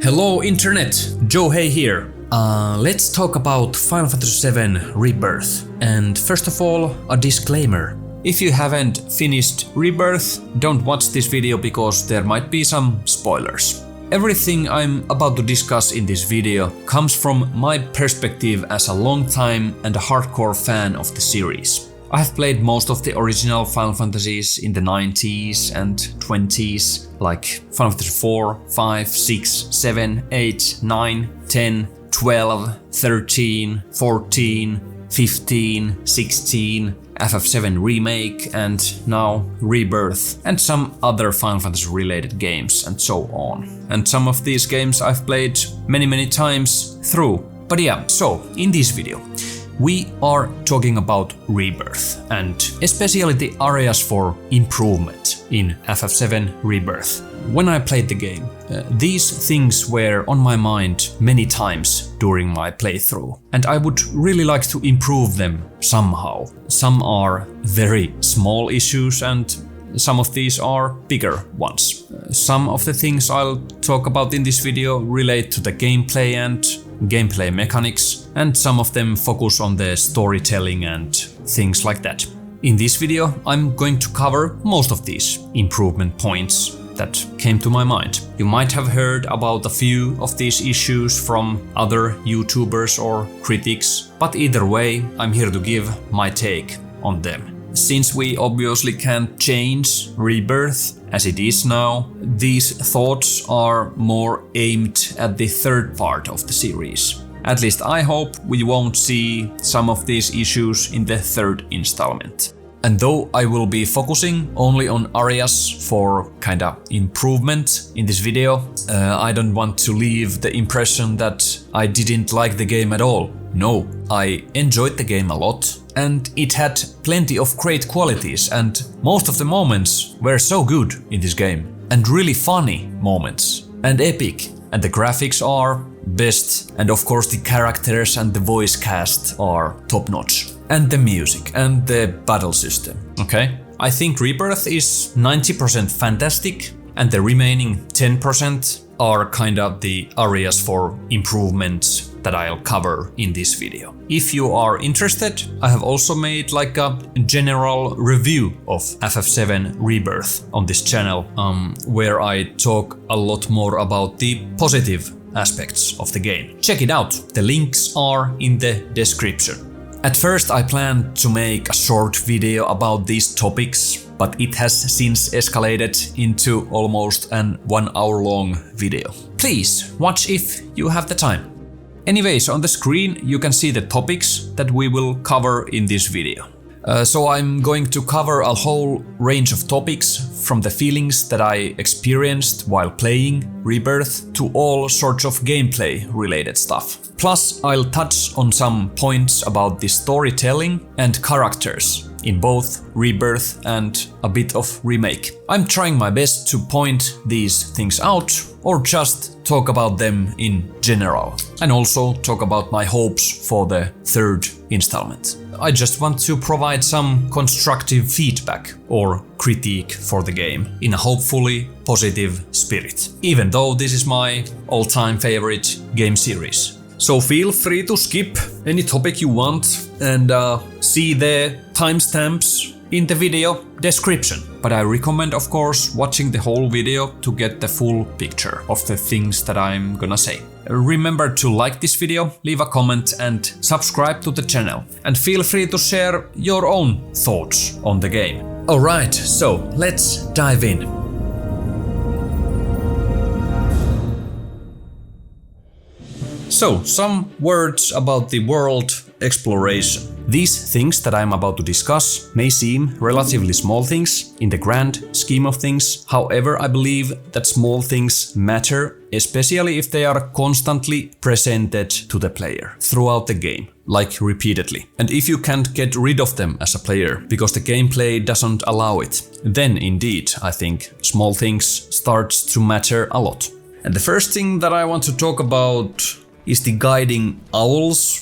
Hello Internet, Joe Hay here. Let's talk about Final Fantasy VII Rebirth. And first of all, a disclaimer. If you haven't finished Rebirth, don't watch this video because there might be some spoilers. Everything I'm about to discuss in this video comes from my perspective as a long-time and a hardcore fan of the series. I have played most of the original Final Fantasies in the 90s and 20s, like Final Fantasy IV, 5, 6, 7, 8, 9, 10, 12, 13, 14, 15, 16, FF7 Remake, and now Rebirth, and some other Final Fantasy related games and so on. And some of these games I've played many times through. But yeah, so in this video, we are talking about Rebirth, and especially the areas for improvement in FF7 Rebirth. When I played the game, these things were on my mind many times during my playthrough, and I would really like to improve them somehow. Some are very small issues and some of these are bigger ones. Some of the things I'll talk about in this video relate to the gameplay and gameplay mechanics, and some of them focus on the storytelling and things like that. In this video, I'm going to cover most of these improvement points that came to my mind. You might have heard about a few of these issues from other YouTubers or critics, but either way, I'm here to give my take on them. Since we obviously can't change Rebirth as it is now, these thoughts are more aimed at the third part of the series. At least I hope we won't see some of these issues in the third installment. And though I will be focusing only on areas for kinda improvement in this video, I don't want to leave the impression that I didn't like the game at all. No, I enjoyed the game a lot, and it had plenty of great qualities, and most of the moments were so good in this game, and really funny moments, and epic, and the graphics are best, and of course the characters and the voice cast are top-notch, and the music and the battle system. Okay, I think Rebirth is 90% fantastic, and the remaining 10% are kind of the areas for improvements that I'll cover in this video. If you are interested, I have also made like a general review of FF7 Rebirth on this channel, where I talk a lot more about the positive aspects of the game. Check it out, the links are in the description. At first I planned to make a short video about these topics, but it has since escalated into almost an 1 hour long video. Please watch if you have the time. Anyways, on the screen you can see the topics that we will cover in this video. So I'm going to cover a whole range of topics, from the feelings that I experienced while playing Rebirth to all sorts of gameplay related stuff. Plus I'll touch on some points about the storytelling and characters in both Rebirth and a bit of Remake. I'm trying my best to point these things out, or just talk about them in general, and also talk about my hopes for the third installment. I just want to provide some constructive feedback or critique for the game in a hopefully positive spirit, even though this is my all-time favorite game series. So feel free to skip any topic you want and see the timestamps in the video description. But I recommend, of course, watching the whole video to get the full picture of the things that I'm gonna say. Remember to like this video, leave a comment and subscribe to the channel. And feel free to share your own thoughts on the game. Alright, so let's dive in. So, some words about the world exploration. These things that I'm about to discuss may seem relatively small things in the grand scheme of things. However, I believe that small things matter, especially if they are constantly presented to the player throughout the game, like repeatedly. And if you can't get rid of them as a player because the gameplay doesn't allow it, then indeed I think small things start to matter a lot. And the first thing that I want to talk about is the guiding owls/birds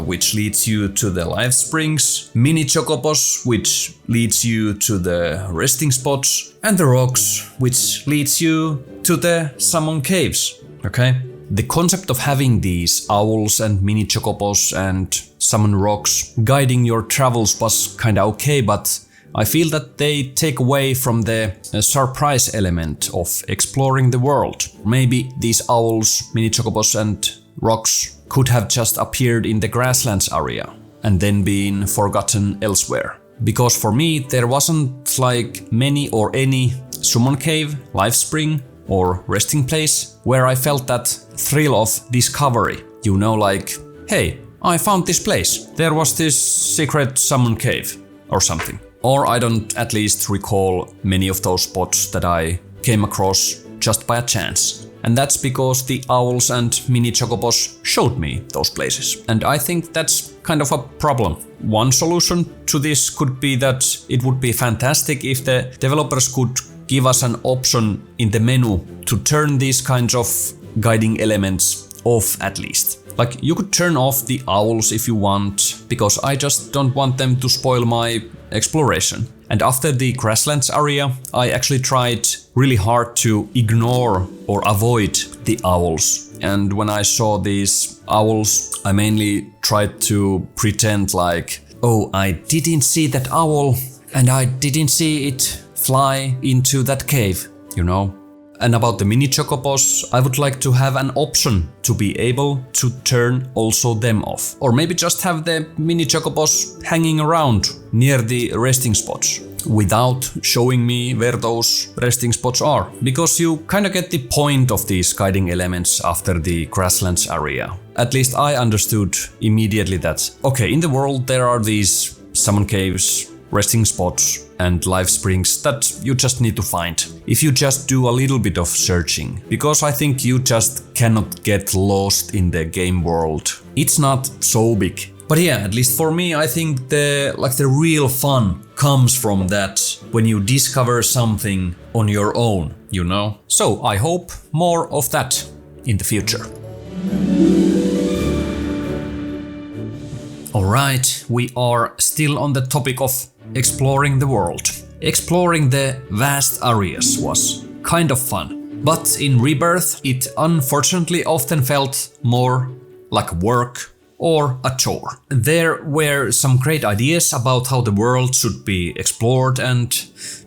which leads you to the life springs, Minichocobos, which leads you to the resting spots, and the rocks, which leads you to the summon caves. Okay? The concept of having these owls and Minichocobos and summon rocks guiding your travels was kinda okay, but I feel that they take away from the surprise element of exploring the world. Maybe these owls, Minichocobos and rocks could have just appeared in the grasslands area and then been forgotten elsewhere. Because for me there wasn't like many or any summon cave, life spring or resting place where I felt that thrill of discovery. You know, like, hey, I found this place. There was this secret summon cave or something. Or I don't at least recall many of those spots that I came across just by a chance. And that's because the owls and Minichocobos showed me those places. And I think that's kind of a problem. One solution to this could be that it would be fantastic if the developers could give us an option in the menu to turn these kinds of guiding elements off at least. Like, you could turn off the owls if you want, because I just don't want them to spoil my exploration. And after the grasslands area, I actually tried really hard to ignore or avoid the owls. And when I saw these owls, I mainly tried to pretend like, oh, I didn't see that owl and I didn't see it fly into that cave, you know? And about the Minichocobos, I would like to have an option to be able to turn also them off. Or maybe just have the Minichocobos hanging around near the resting spots without showing me where those resting spots are. Because you kind of get the point of these guiding elements after the grasslands area. At least I understood immediately that, okay, in the world there are these summon caves, resting spots and life springs that you just need to find if you just do a little bit of searching, because I think you just cannot get lost in the game world. It's not so big. But yeah, at least for me, I think the real fun comes from that when you discover something on your own, you know? So I hope more of that in the future. Alright, we are still on the topic of exploring the world. Exploring the vast areas was kind of fun, but in Rebirth it unfortunately often felt more like work or a chore. There were some great ideas about how the world should be explored and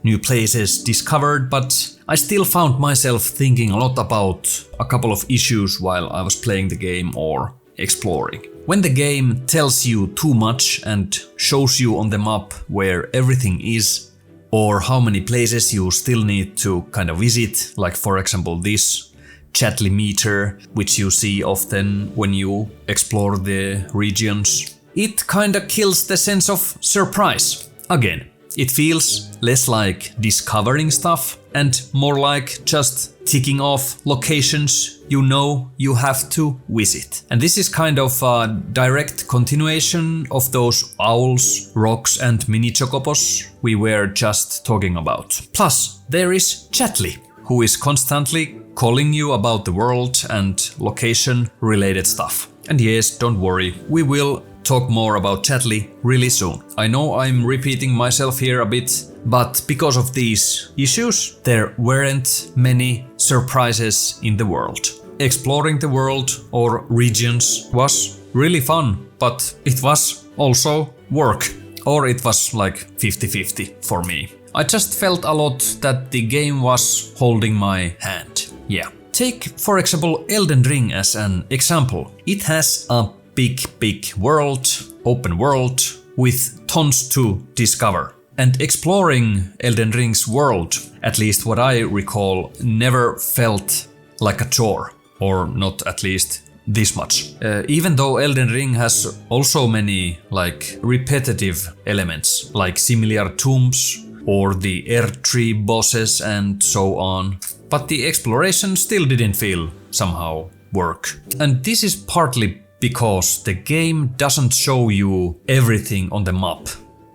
new places discovered, but I still found myself thinking a lot about a couple of issues while I was playing the game or exploring. When the game tells you too much and shows you on the map where everything is, or how many places you still need to kind of visit, like for example this Chadley meter, which you see often when you explore the regions, it kinda kills the sense of surprise. Again, it feels less like discovering stuff and more like just ticking off locations you know you have to visit. And this is kind of a direct continuation of those owls, rocks and Minichocobos we were just talking about. Plus, there is Chadley, who is constantly calling you about the world and location related stuff. And yes, don't worry, we will talk more about Chadley really soon. I know I'm repeating myself here a bit, but because of these issues, there weren't many surprises in the world. Exploring the world or regions was really fun, but it was also work. Or it was like 50-50 for me. I just felt a lot that the game was holding my hand. Yeah. Take, for example, Elden Ring as an example. It has a big world, open world, with tons to discover. And exploring Elden Ring's world, at least what I recall, never felt like a chore, or not at least this much. Even though Elden Ring has also many like repetitive elements, like similar tombs or the Erdtree bosses and so on, but the exploration still didn't feel somehow work. And this is partly because the game doesn't show you everything on the map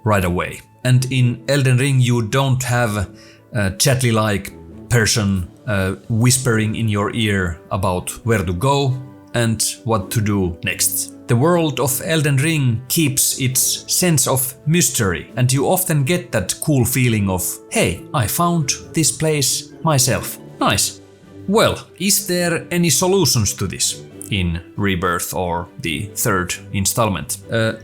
right away. And in Elden Ring you don't have a Chadley-like person whispering in your ear about where to go and what to do next. The world of Elden Ring keeps its sense of mystery, and you often get that cool feeling of, hey, I found this place myself. Nice. Well, is there any solutions to this in Rebirth or the third installment?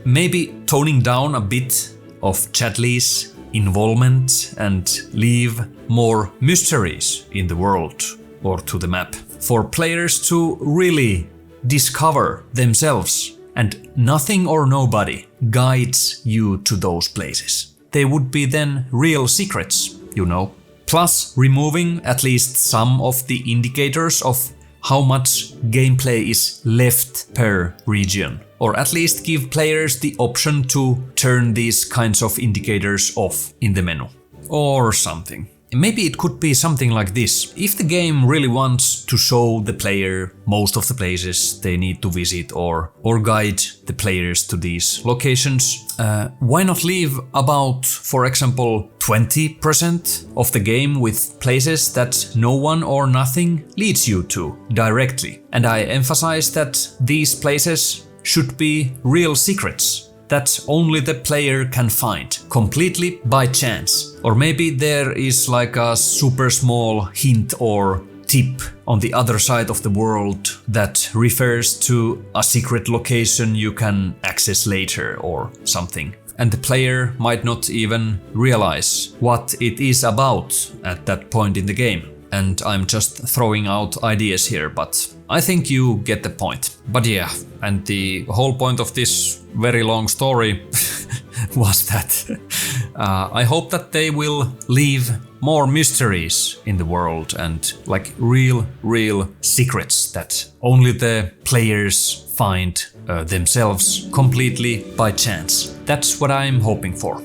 Maybe toning down a bit of Chadley's involvement and leave more mysteries in the world or to the map for players to really discover themselves, and nothing or nobody guides you to those places. They would be then real secrets, you know. Plus removing at least some of the indicators of how much gameplay is left per region, or at least give players the option to turn these kinds of indicators off in the menu, or something. Maybe it could be something like this. If the game really wants to show the player most of the places they need to visit or guide the players to these locations, why not leave about, for example, 20% of the game with places that no one or nothing leads you to directly? And I emphasize that these places should be real secrets that only the player can find, completely by chance. Or maybe there is like a super small hint or tip on the other side of the world that refers to a secret location you can access later or something. And the player might not even realize what it is about at that point in the game. And I'm just throwing out ideas here, but I think you get the point. But yeah, and the whole point of this very long story was that I hope that they will leave more mysteries in the world and like real secrets that only the players find themselves completely by chance. That's what I'm hoping for.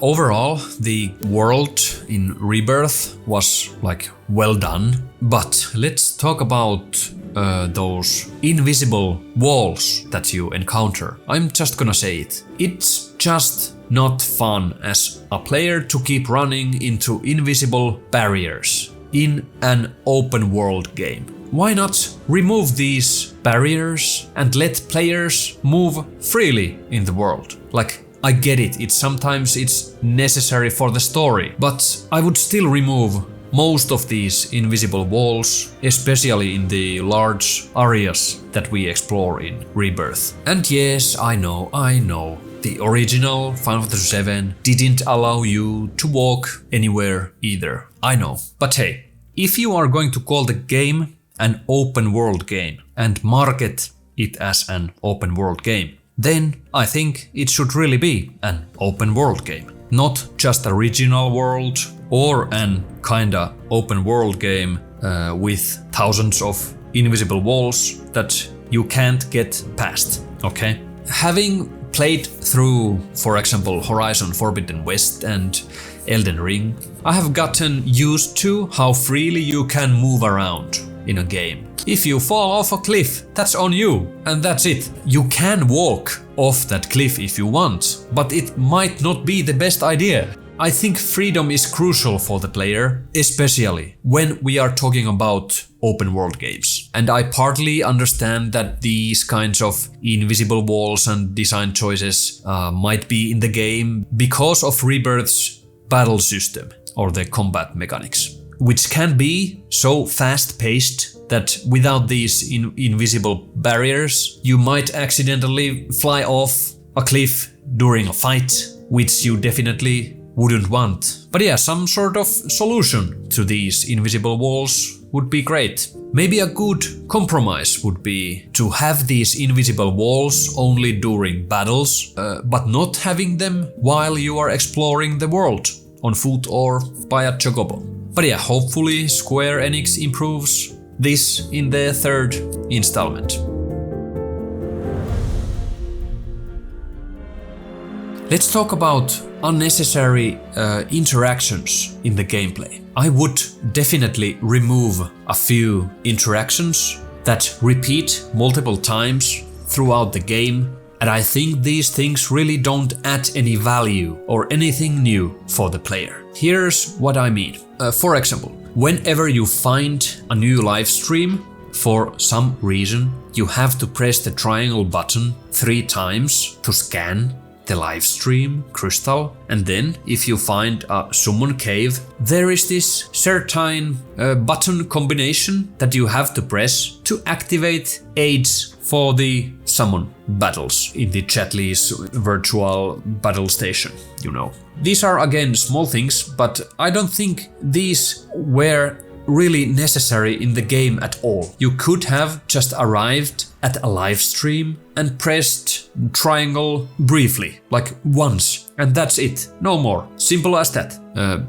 Overall, the world in Rebirth was like well done, but let's talk about those invisible walls that you encounter. I'm just gonna say it. It's just not fun as a player to keep running into invisible barriers in an open world game. Why not remove these barriers and let players move freely in the world? Like, I get it, sometimes it's necessary for the story, but I would still remove most of these invisible walls, especially in the large areas that we explore in Rebirth. And yes, I know, the original Final Fantasy VII didn't allow you to walk anywhere either, I know. But hey, if you are going to call the game an open world game and market it as an open world game, then I think it should really be an open world game. Not just a regional world or an kinda open world game with thousands of invisible walls that you can't get past, okay? Having played through, for example, Horizon Forbidden West and Elden Ring, I have gotten used to how freely you can move around in a game. If you fall off a cliff, that's on you, and that's it. You can walk off that cliff if you want, but it might not be the best idea. I think freedom is crucial for the player, especially when we are talking about open world games. And I partly understand that these kinds of invisible walls and design choices might be in the game because of Rebirth's battle system or the combat mechanics, which can be so fast-paced that without these invisible barriers, you might accidentally fly off a cliff during a fight, which you definitely wouldn't want. But yeah, some sort of solution to these invisible walls would be great. Maybe a good compromise would be to have these invisible walls only during battles, but not having them while you are exploring the world on foot or by a chocobo. But yeah, hopefully Square Enix improves this in the third installment. Let's talk about unnecessary interactions in the gameplay. I would definitely remove a few interactions that repeat multiple times throughout the game, and I think these things really don't add any value or anything new for the player. Here's what I mean. For example, whenever you find a new live stream, for some reason, you have to press the triangle button 3 times to scan the live stream crystal, and then if you find a summon cave, there is this certain button combination that you have to press to activate aids for the summon battles in the Chadley's virtual battle station, you know. These are again small things, but I don't think these were really necessary in the game at all. You could have just arrived at a live stream and pressed triangle briefly, like once, and that's it, no more. Simple as that.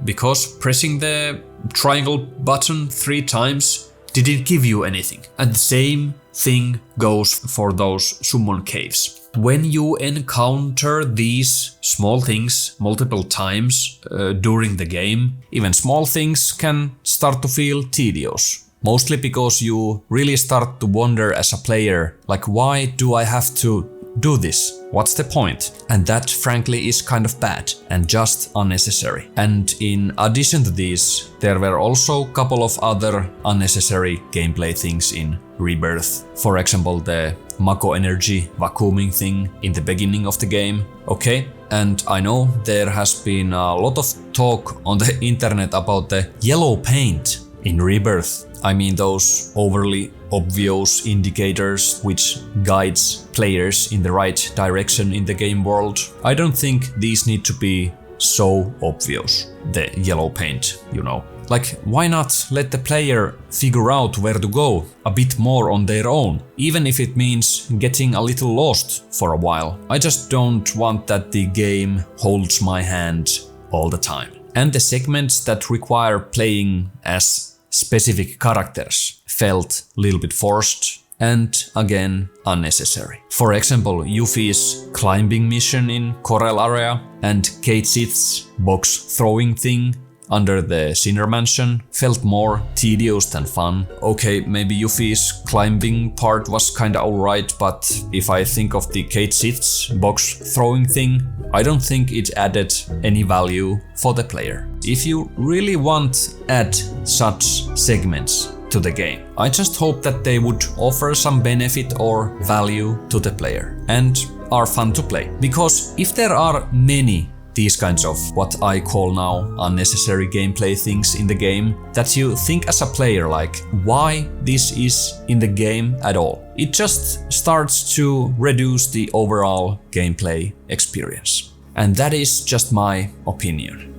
Because pressing the triangle button 3 times didn't give you anything. And the same thing goes for those summon caves. When you encounter these small things multiple times during the game, even small things can start to feel tedious. Mostly because you really start to wonder as a player, like, why do I have to do this? What's the point? And that frankly is kind of bad and just unnecessary. And in addition to these, there were also a couple of other unnecessary gameplay things in Rebirth. For example, the Mako energy vacuuming thing in the beginning of the game. Okay, and I know there has been a lot of talk on the internet about the yellow paint in Rebirth. I mean those overly obvious indicators which guides players in the right direction in the game world. I don't think these need to be so obvious, the yellow paint, you know. Like, why not let the player figure out where to go a bit more on their own, even if it means getting a little lost for a while. I just don't want that the game holds my hand all the time. And the segments that require playing as specific characters felt a little bit forced and again unnecessary. For example, Yuffie's climbing mission in Corel area and Kate Sith's box throwing thing under the Sinner Mansion felt more tedious than fun. Okay, maybe Yuffie's climbing part was kinda alright, but if I think of the Kate Sith's box throwing thing, I don't think it added any value for the player. If you really want to add such segments to the game, I just hope that they would offer some benefit or value to the player and are fun to play. Because if there are many these kinds of what I call now unnecessary gameplay things in the game that you think as a player, like, why this is in the game at all, it just starts to reduce the overall gameplay experience. And that is just my opinion.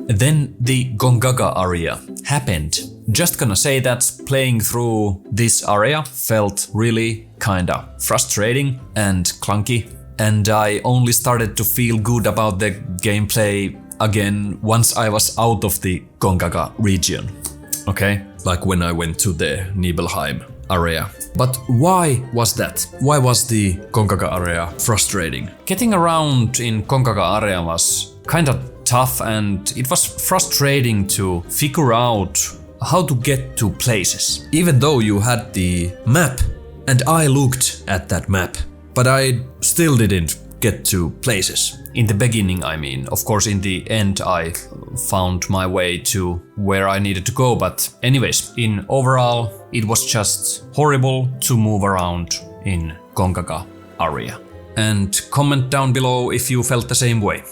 Then the Gongaga area happened. Just gonna say that playing through this area felt really kinda frustrating and clunky, and I only started to feel good about the gameplay again once I was out of the Gongaga region. Okay? Like when I went to the Nibelheim area. But why was that? Why was the Gongaga area frustrating? Getting around in Gongaga area was kinda tough, and it was frustrating to figure out how to get to places. Even though you had the map, and I looked at that map, but I still didn't get to places. In the beginning, I mean. Of course, in the end, I found my way to where I needed to go, but anyways, in overall, it was just horrible to move around in Gongaga area. And comment down below if you felt the same way.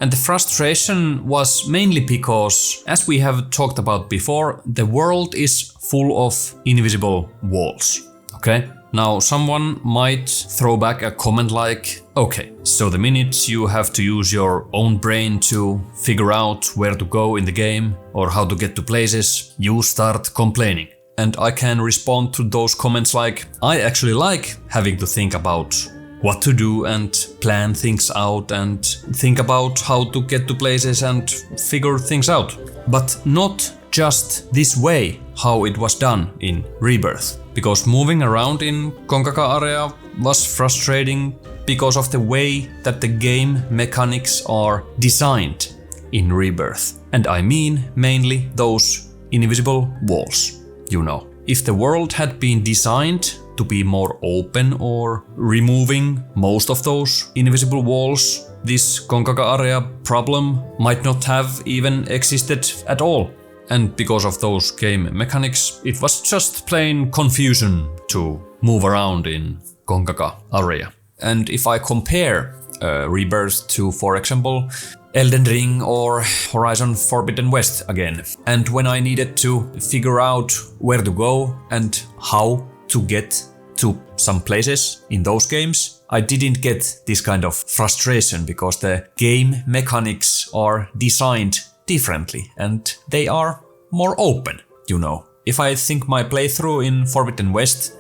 And the frustration was mainly because, as we have talked about before, the world is full of invisible walls. Okay? Now someone might throw back a comment like, okay, so the minute you have to use your own brain to figure out where to go in the game or how to get to places, you start complaining. And I can respond to those comments like, I actually like having to think about what to do and plan things out and think about how to get to places and figure things out. But not just this way how it was done in Rebirth. Because moving around in Gongaga area was frustrating because of the way that the game mechanics are designed in Rebirth. And I mean mainly those invisible walls, you know. If the world had been designed to be more open or removing most of those invisible walls, this Gongaga area problem might not have even existed at all. and because of those game mechanics, it was just plain confusion to move around in Gongaga area. And if I compare Rebirth to, for example, Elden Ring or Horizon Forbidden West again, and when I needed to figure out where to go and how to get to some places in those games, I didn't get this kind of frustration because the game mechanics are designed differently and they are more open, you know. If I think my playthrough in Forbidden West,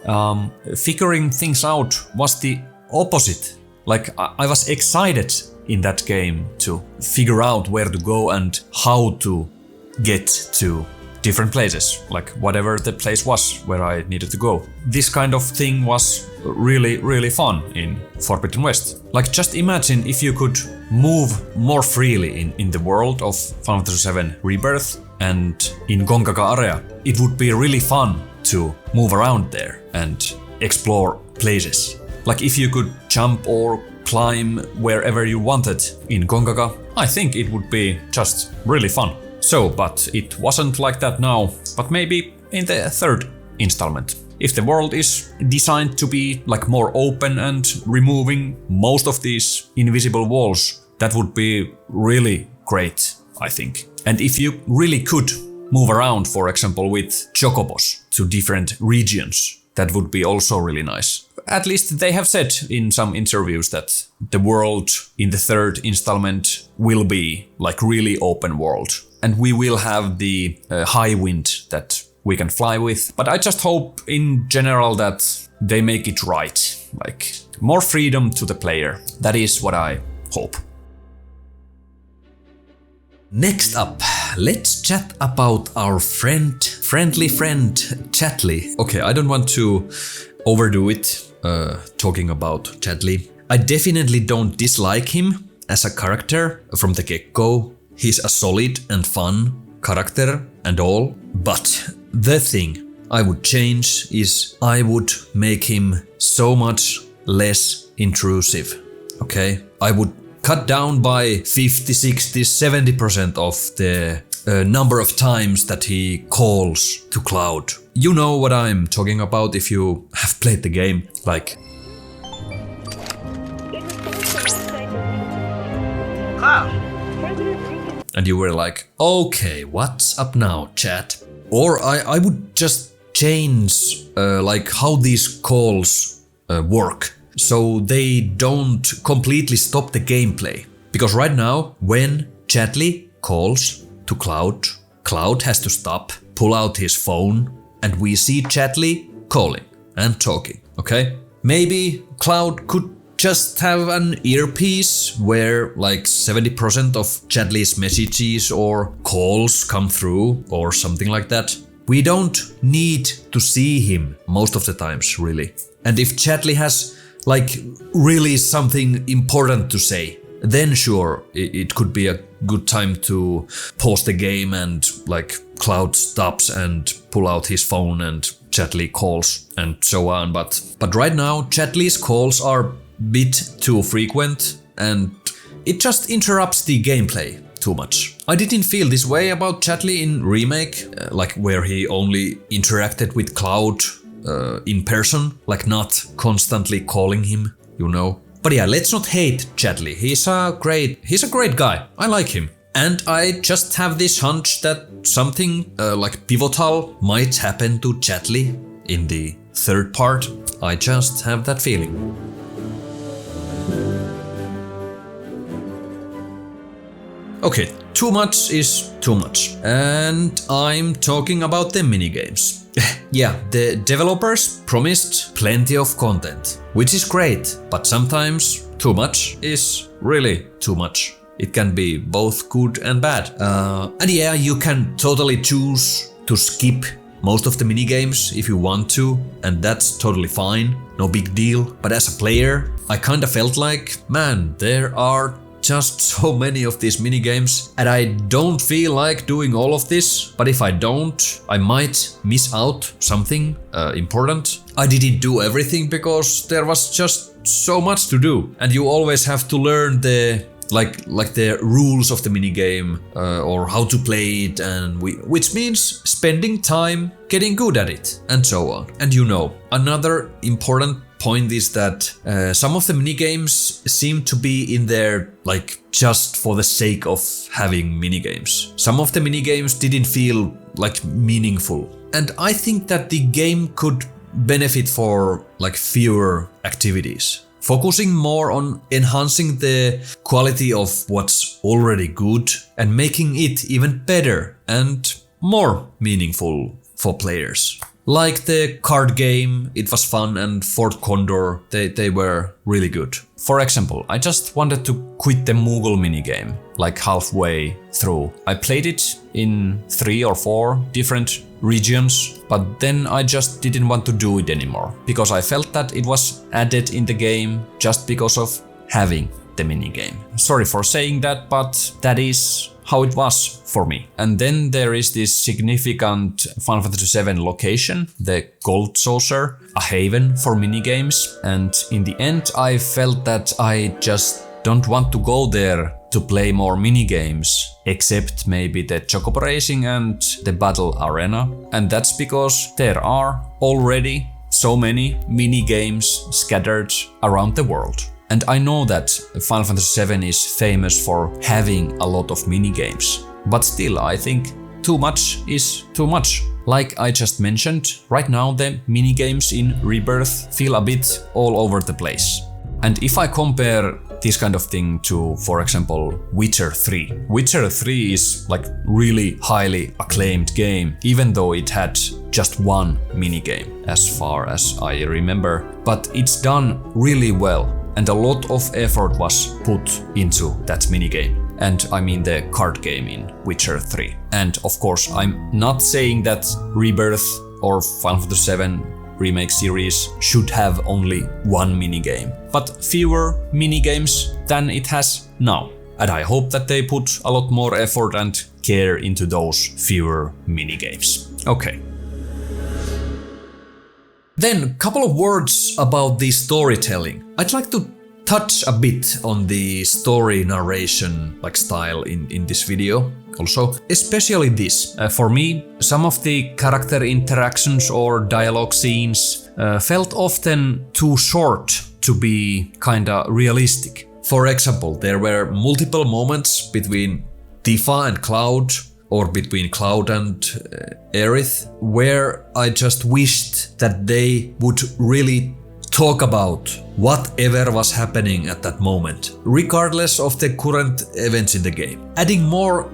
figuring things out was the opposite. Like I was excited in that game to figure out where to go and how to get to different places, like whatever the place was where I needed to go. This kind of thing was really fun in Forbidden West. Like just imagine if you could move more freely in the world of Final Fantasy VII Rebirth and in Gongaga area. It would be really fun to move around there and explore places. Like if you could jump or climb wherever you wanted in Gongaga, I think it would be just really fun. So, but it wasn't like that now, but maybe in the third installment. If the world is designed to be like more open and removing most of these invisible walls, that would be really great, I think. And if you really could move around, for example, with Chocobos to different regions, that would be also really nice. At least they have said in some interviews that the world in the third installment will be like really open world. And we will have the high wind that we can fly with. But I just hope in general that they make it right. Like more freedom to the player. That is what I hope. Next up, let's chat about our friendly friend Chadley. Okay, I don't want to overdo it talking about Chadley. I definitely don't dislike him as a character from the get-go. He's a solid and fun character and all, but the thing I would change is I would make him so much less intrusive, okay? I would cut down by 50, 60, 70% of the number of times that he calls to Cloud. You know what I'm talking about if you have played the game, like... Cloud! And you were like, okay, what's up now, chat? Or I would just change like how these calls work, so they don't completely stop the gameplay. Because right now, when Chadley calls to Cloud, Cloud has to stop, pull out his phone, and we see Chadley calling and talking, okay? Maybe Cloud could just have an earpiece where like 70% of Chadley's messages or calls come through or something like that. We don't need to see him most of the times, really. And if Chadley has like really something important to say, then sure, it could be a good time to pause the game and like Cloud stops and pull out his phone and Chadley calls and so on. But right now, Chadley's calls are bit too frequent and it just interrupts the gameplay too much. I didn't feel this way about Chadley in Remake, like where he only interacted with Cloud in person, like not constantly calling him, you know. But yeah, let's not hate Chadley. He's a great guy. I like him. And I just have this hunch that something like pivotal might happen to Chadley in the third part. I just have that feeling. Okay, too much is too much. And I'm talking about the minigames. Yeah, the developers promised plenty of content, which is great, but sometimes too much is really too much. It can be both good and bad. And yeah, you can totally choose to skip most of the minigames if you want to, and that's totally fine, no big deal. But as a player, I kinda felt like, man, there are just so many of these minigames and I don't feel like doing all of this, but if I don't, I might miss out something important. I didn't do everything because there was just so much to do and you always have to learn the like the rules of the minigame or how to play it, and which means spending time getting good at it and so on. And another important point is that some of the minigames seem to be in there like just for the sake of having minigames. Some of the minigames didn't feel like meaningful. And I think that the game could benefit for like fewer activities, focusing more on enhancing the quality of what's already good and making it even better and more meaningful for players. Like the card game, it was fun, and Fort Condor, they were really good. For example, I just wanted to quit the Moogle minigame, like halfway through. I played it in 3 or 4 different regions, but then I just didn't want to do it anymore, because I felt that it was added in the game just because of having the minigame. Sorry for saying that, but that is how it was for me. And then there is this significant Final Fantasy VII location, the Gold Saucer, a haven for minigames. And in the end, I felt that I just don't want to go there to play more minigames, except maybe the Chocobo Racing and the Battle Arena. And that's because there are already so many minigames scattered around the world. And I know that Final Fantasy VII is famous for having a lot of minigames, but still I think too much is too much. Like I just mentioned, right now the minigames in Rebirth feel a bit all over the place. And if I compare this kind of thing to, for example, Witcher 3. Witcher 3 is like really highly acclaimed game, even though it had just one minigame, as far as I remember. But it's done really well, and a lot of effort was put into that minigame. And I mean the card game in Witcher 3. And of course, I'm not saying that Rebirth or Final Fantasy VII Remake series should have only one minigame, but fewer minigames than it has now. And I hope that they put a lot more effort and care into those fewer minigames. Okay. Then, couple of words about the storytelling. I'd like to touch a bit on the story narration style in this video. Also, especially this. For me, some of the character interactions or dialogue scenes felt often too short to be kinda realistic. For example, there were multiple moments between Tifa and Cloud, or between Cloud and Aerith, where I just wished that they would really talk about whatever was happening at that moment, regardless of the current events in the game. Adding more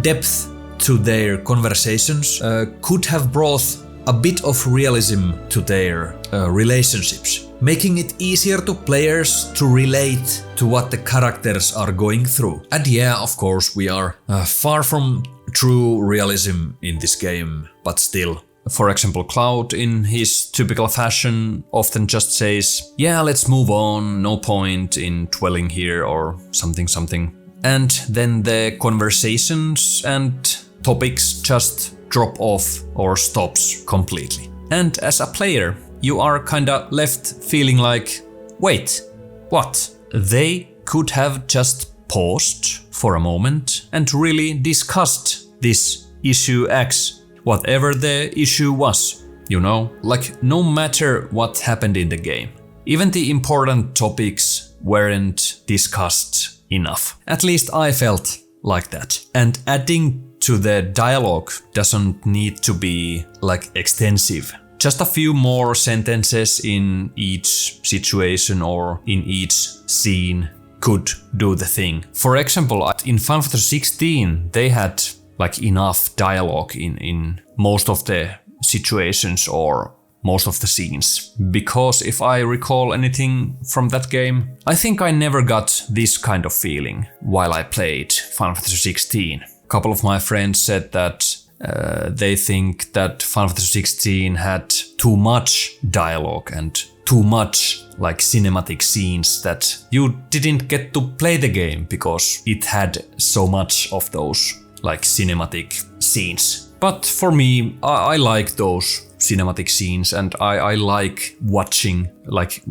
depth to their conversations could have brought a bit of realism to their relationships, making it easier to players to relate to what the characters are going through. And yeah, of course, we are far from true realism in this game, but still. For example, Cloud, in his typical fashion, often just says, yeah, let's move on, no point in dwelling here, or something. And then the conversations and topics just drop off or stops completely. And as a player, you are kinda left feeling like, wait, what? They could have just paused for a moment and really discussed this issue X, whatever the issue was, like no matter what happened in the game. Even the important topics weren't discussed enough. At least I felt like that. And adding to the dialogue doesn't need to be extensive. Just a few more sentences in each situation or in each scene could do the thing. For example, in Final Fantasy XVI, they had enough dialogue in most of the situations or most of the scenes. Because if I recall anything from that game, I think I never got this kind of feeling while I played Final Fantasy XVI. A couple of my friends said that they think that Final Fantasy XVI had too much dialogue and too much cinematic scenes that you didn't get to play the game because it had so much of those cinematic scenes. But for me, I like those cinematic scenes, and I like watching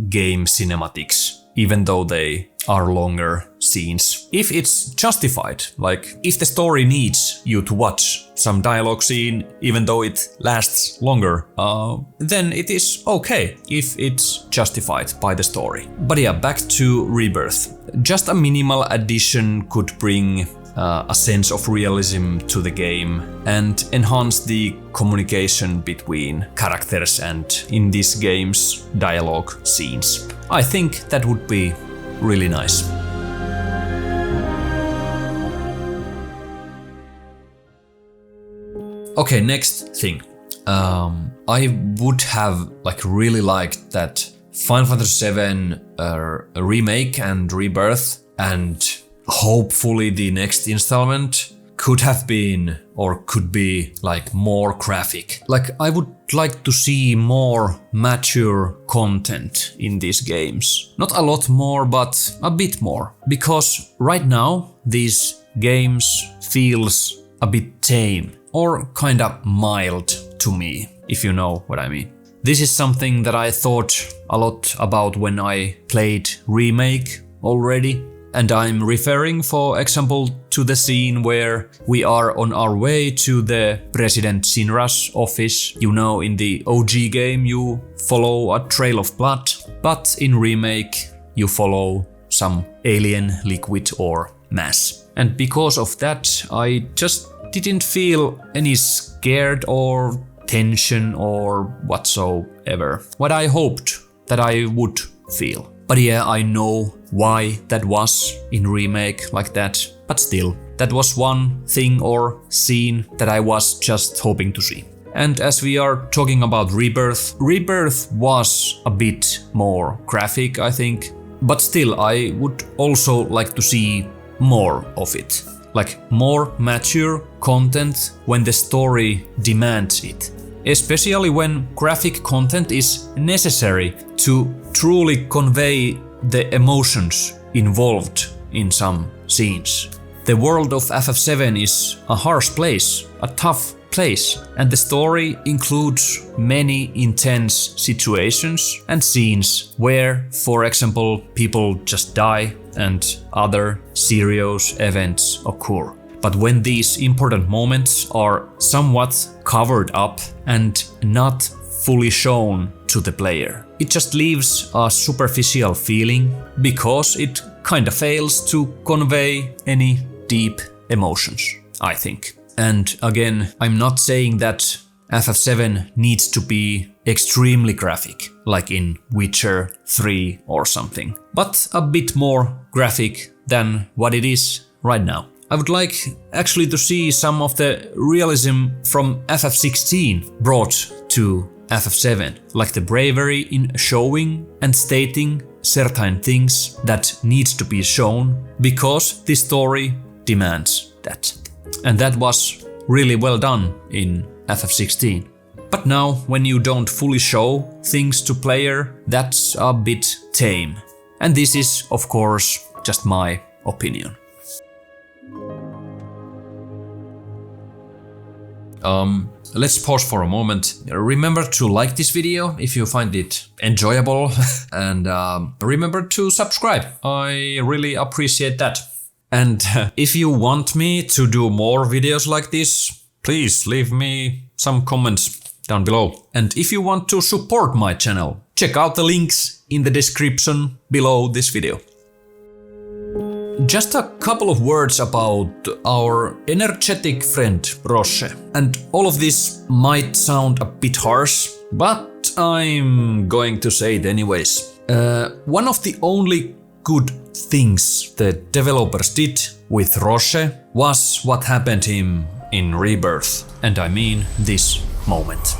game cinematics, even though they are longer scenes. If it's justified, like if the story needs you to watch some dialogue scene even though it lasts longer, then it is okay if it's justified by the story. But yeah, back to Rebirth. Just a minimal addition could bring a sense of realism to the game and enhance the communication between characters and, in this game's dialogue scenes. I think that would be really nice. Okay, next thing. I would have really liked that Final Fantasy VII Remake and Rebirth, and hopefully the next installment could have been or could be more graphic. I would like to see more mature content in these games. Not a lot more, but a bit more. Because right now these games feels a bit tame or kinda mild to me, if you know what I mean. This is something that I thought a lot about when I played Remake already. And I'm referring, for example, to the scene where we are on our way to the President Shinra's office. You know, in the OG game you follow a trail of blood, but in Remake you follow some alien liquid or mass. And because of that, I just didn't feel any scared or tension or whatsoever. What I hoped that I would feel. But yeah, I know why that was in Remake like that, but still, that was one thing or scene that I was just hoping to see. And as we are talking about Rebirth, Rebirth was a bit more graphic, I think, but still I would also like to see more of it. More mature content when the story demands it. Especially when graphic content is necessary to truly convey the emotions involved in some scenes. The world of FF7 is a harsh place, a tough place, and the story includes many intense situations and scenes where, for example, people just die and other serious events occur. But when these important moments are somewhat covered up and not fully shown to the player, it just leaves a superficial feeling because it kinda fails to convey any deep emotions, I think. And again, I'm not saying that FF7 needs to be extremely graphic, like in Witcher 3 or something, but a bit more graphic than what it is right now. I would like actually to see some of the realism from FF16 brought to FF7, like the bravery in showing and stating certain things that needs to be shown because the story demands that. And that was really well done in FF16. But now, when you don't fully show things to player, that's a bit tame. And this is, of course, just my opinion. Let's pause for a moment. Remember to like this video if you find it enjoyable and remember to subscribe. I really appreciate that. And if you want me to do more videos like this, please leave me some comments down below. And if you want to support my channel, check out the links in the description below this video. Just a couple of words about our energetic friend Roche. And all of this might sound a bit harsh, but I'm going to say it anyways. One of the only good things the developers did with Roche was what happened to him in Rebirth. And I mean this moment.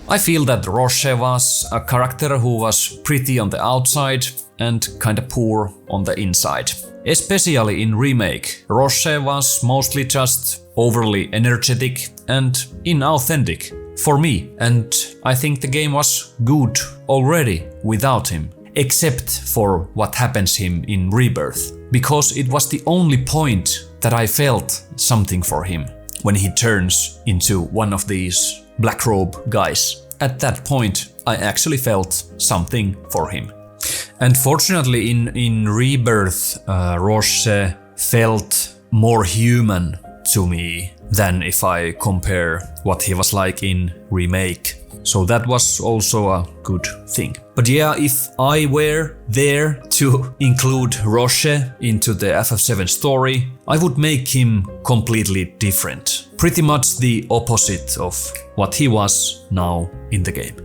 I feel that Roche was a character who was pretty on the outside and kinda poor on the inside. Especially in Remake, Roche was mostly just overly energetic and inauthentic for me, and I think the game was good already without him, except for what happens him in Rebirth, because it was the only point that I felt something for him when he turns into one of these black robe guys. At that point, I actually felt something for him. And fortunately in Rebirth, Roche felt more human to me than if I compare what he was like in Remake. So that was also a good thing. But yeah, if I were there to include Roche into the FF7 story, I would make him completely different. Pretty much the opposite of what he was now in the game.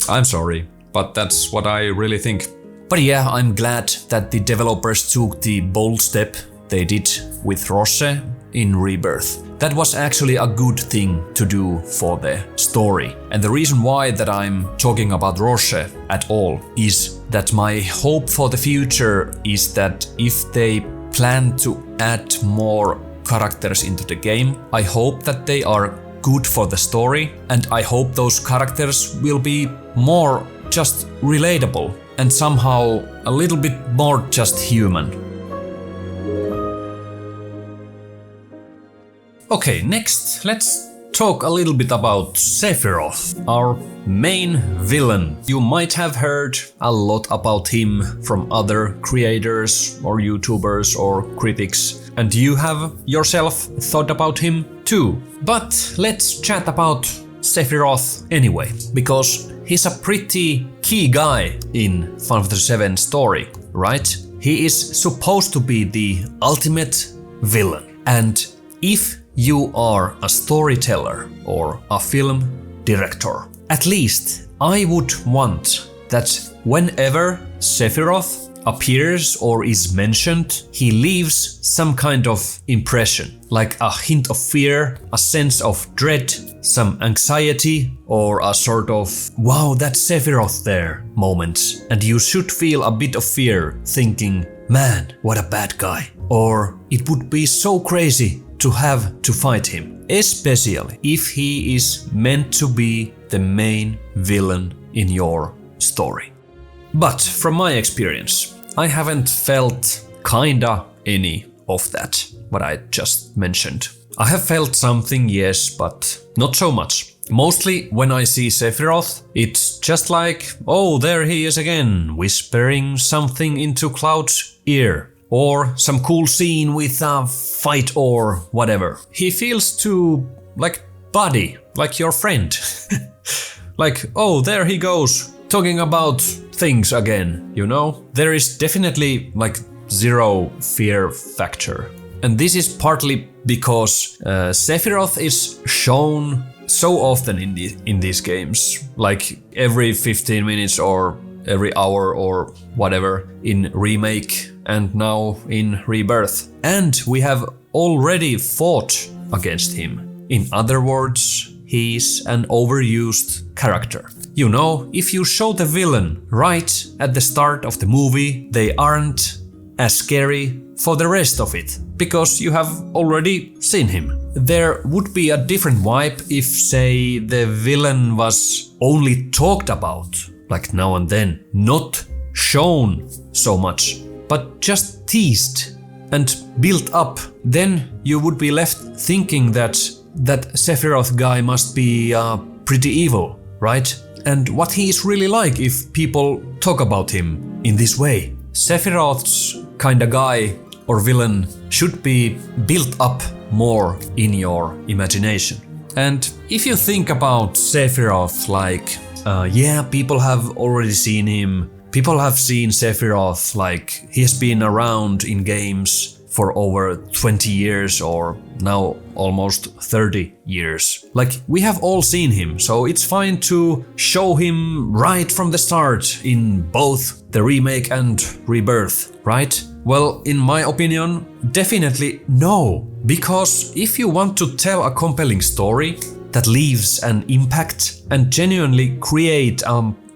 I'm sorry, but that's what I really think. But yeah, I'm glad that the developers took the bold step they did with Roche in Rebirth. That was actually a good thing to do for the story. And the reason why that I'm talking about Roche at all is that my hope for the future is that if they plan to add more characters into the game, I hope that they are good for the story, and I hope those characters will be more just relatable and somehow a little bit more just human. Okay, next let's talk a little bit about Sephiroth, our main villain. You might have heard a lot about him from other creators or YouTubers or critics, and you have yourself thought about him too. But let's chat about Sephiroth anyway, because he's a pretty key guy in Final Fantasy VII story, right? He is supposed to be the ultimate villain, and if you are a storyteller or a film director, at least I would want that whenever Sephiroth appears or is mentioned, he leaves some kind of impression, like a hint of fear, a sense of dread, some anxiety, or a sort of wow, that's Sephiroth there moment. And you should feel a bit of fear, thinking, man, what a bad guy. Or it would be so crazy to have to fight him, especially if he is meant to be the main villain in your story. But from my experience, I haven't felt kinda any of that, what I just mentioned. I have felt something, yes, but not so much. Mostly when I see Sephiroth, it's just like, oh, there he is again, whispering something into Cloud's ear. Or some cool scene with a fight or whatever. He feels too, like, buddy, like your friend. Like, oh, there he goes, talking about things again, you know? There is definitely, like, zero fear factor. And this is partly because Sephiroth is shown so often in these games, like every 15 minutes or every hour or whatever in Remake and now in Rebirth. And we have already fought against him. In other words, he's an overused character. You know, if you show the villain right at the start of the movie, they aren't as scary for the rest of it, because you have already seen him. There would be a different vibe if, say, the villain was only talked about, like now and then, not shown so much, but just teased and built up. Then you would be left thinking that Sephiroth guy must be pretty evil, right? And what he is really like if people talk about him in this way. Sephiroth's kinda guy or villain should be built up more in your imagination. And if you think about Sephiroth, like, yeah, people have already seen him. People have seen Sephiroth, like, he has been around in games for over 20 years or now almost 30 years. Like, we have all seen him, so it's fine to show him right from the start in both the remake and Rebirth, right? Well, in my opinion, definitely no. Because if you want to tell a compelling story that leaves an impact and genuinely create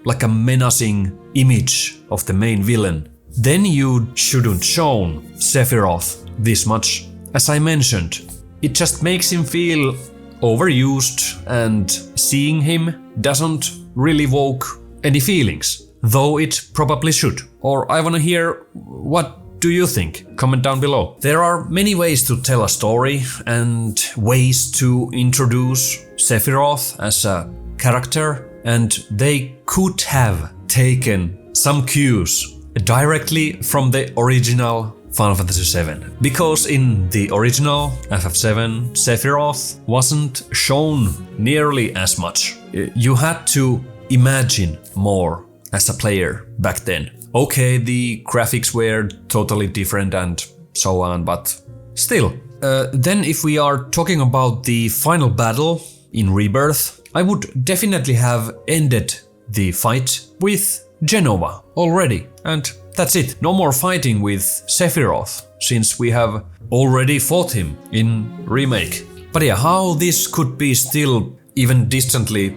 like a menacing image of the main villain, then you shouldn't show Sephiroth this much. As I mentioned, it just makes him feel overused, and seeing him doesn't really evoke any feelings, though it probably should. Or I wanna hear, what do you think? Comment down below. There are many ways to tell a story and ways to introduce Sephiroth as a character, and they could have taken some cues directly from the original Final Fantasy VII. Because in the original FF7, Sephiroth wasn't shown nearly as much. You had to imagine more as a player back then. Okay, the graphics were totally different and so on, but still. Then if we are talking about the final battle in Rebirth, I would definitely have ended the fight with Genova already, and that's it. No more fighting with Sephiroth, since we have already fought him in Remake. But yeah, how this could be still even distantly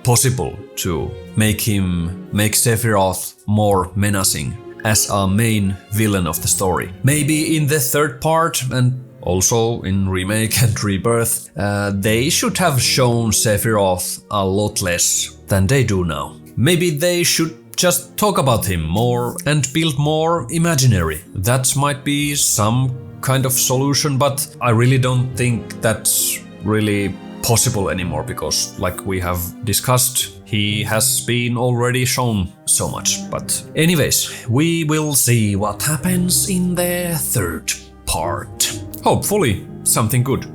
possible to make Sephiroth more menacing as a main villain of the story. Maybe in the third part and also in Remake and Rebirth, they should have shown Sephiroth a lot less than they do now. Maybe they should just talk about him more and build more imaginary. That might be some kind of solution, but I really don't think that's really possible anymore because, like we have discussed, he has been already shown so much. But anyways, we will see what happens in the third part. Hopefully something good.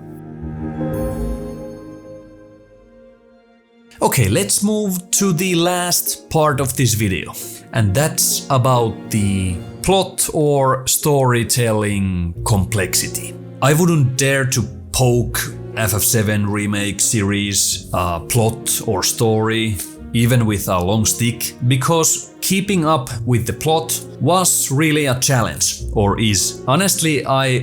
Okay, let's move to the last part of this video, and that's about the plot or storytelling complexity. I wouldn't dare to poke FF7 Remake series plot or story, even with a long stick, because keeping up with the plot was really a challenge, or is. Honestly, I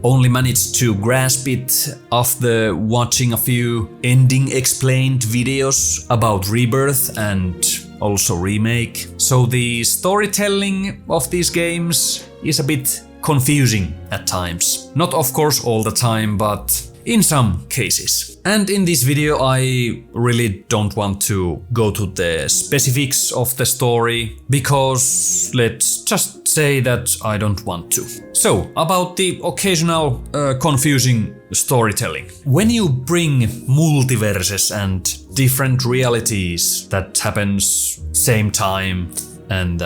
only managed to grasp it after watching a few ending explained videos about Rebirth and also Remake. So the storytelling of these games is a bit confusing at times. Not of course all the time, but in some cases. And in this video I really don't want to go to the specifics of the story, because let's just say that I don't want to. So, about the occasional confusing storytelling. When you bring multiverses and different realities that happens same time, and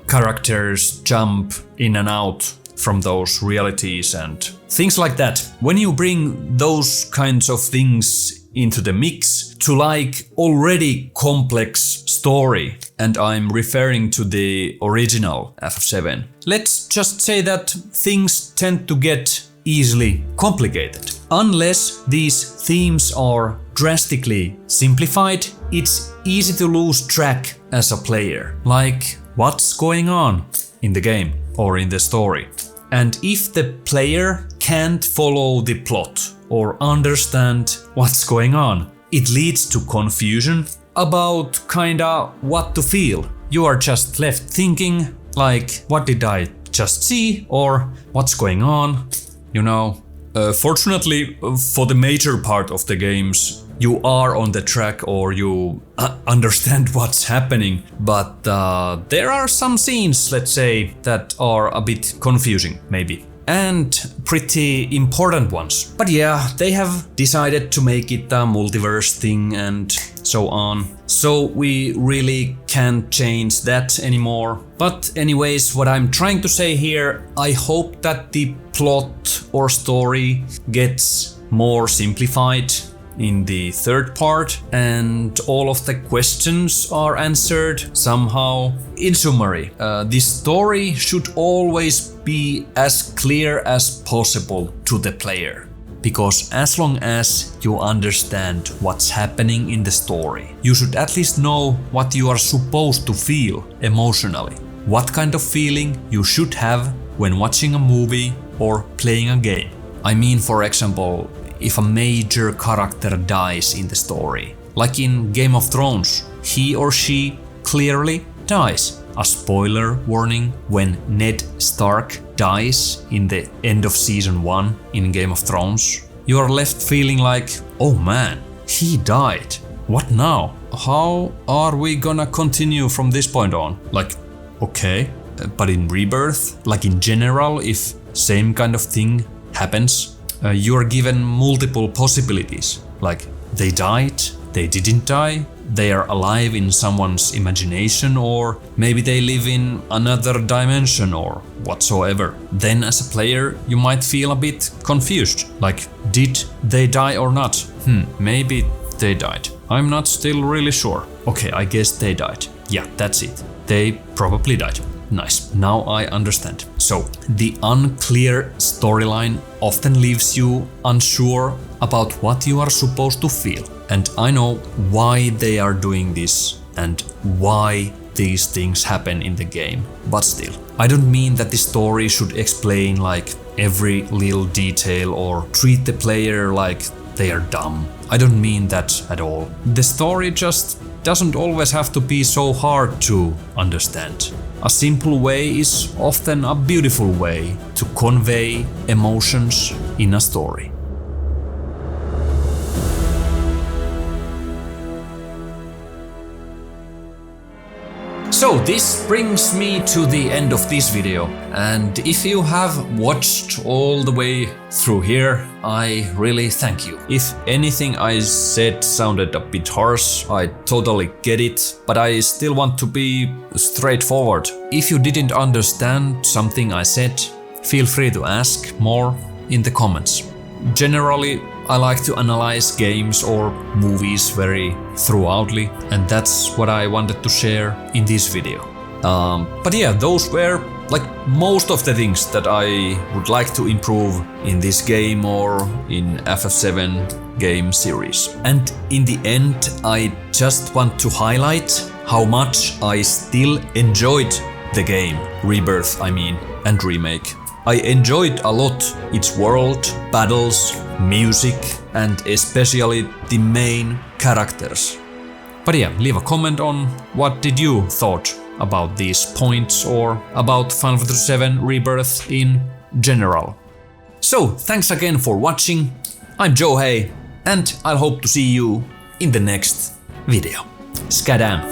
characters jump in and out from those realities and things like that. When you bring those kinds of things into the mix to like already complex story, and I'm referring to the original FF7, let's just say that things tend to get easily complicated. Unless these themes are drastically simplified, it's easy to lose track as a player. Like, what's going on in the game or in the story? And if the player can't follow the plot or understand what's going on, it leads to confusion about kinda what to feel. You are just left thinking like, what did I just see, or what's going on, you know? Fortunately, for the major part of the games, you are on the track or you understand what's happening, but there are some scenes, let's say, that are a bit confusing, maybe. And pretty important ones. But yeah, they have decided to make it a multiverse thing and so on. So we really can't change that anymore. But anyways, what I'm trying to say here, I hope that the plot or story gets more simplified in the third part, and all of the questions are answered somehow. In summary, this story should always be as clear as possible to the player, because as long as you understand what's happening in the story, you should at least know what you are supposed to feel emotionally, what kind of feeling you should have when watching a movie or playing a game. I mean, for example, if a major character dies in the story, like in Game of Thrones, he or she clearly dies. A spoiler warning: when Ned Stark dies in the end of season 1 in Game of Thrones, you are left feeling like, oh man, he died. What now? How are we gonna continue from this point on? Like, okay, but in Rebirth, like in general, if same kind of thing happens, you are given multiple possibilities, like they died, they didn't die, they are alive in someone's imagination, or maybe they live in another dimension or whatsoever. Then as a player you might feel a bit confused, like did they die or not? Maybe they died. I'm not still really sure. Okay, I guess they died. Yeah, that's it. They probably died. Nice, now I understand. So, the unclear storyline often leaves you unsure about what you are supposed to feel. And I know why they are doing this and why these things happen in the game. But still, I don't mean that the story should explain like every little detail or treat the player like they are dumb. I don't mean that at all. The story just doesn't always have to be so hard to understand. A simple way is often a beautiful way to convey emotions in a story. So this brings me to the end of this video, and if you have watched all the way through here, I really thank you. If anything I said sounded a bit harsh, I totally get it, but I still want to be straightforward. If you didn't understand something I said, feel free to ask more in the comments. Generally, I like to analyze games or movies very thoroughly, and that's what I wanted to share in this video. But yeah, those were like most of the things that I would like to improve in this game or in FF7 game series. And in the end, I just want to highlight how much I still enjoyed the game, Rebirth I mean, and Remake. I enjoyed a lot its world, battles, music, and especially the main characters. But yeah, leave a comment on what did you thought about these points or about Final Fantasy VII Rebirth in general. So, thanks again for watching. I'm Joe Hay, and I'll hope to see you in the next video. Skadam!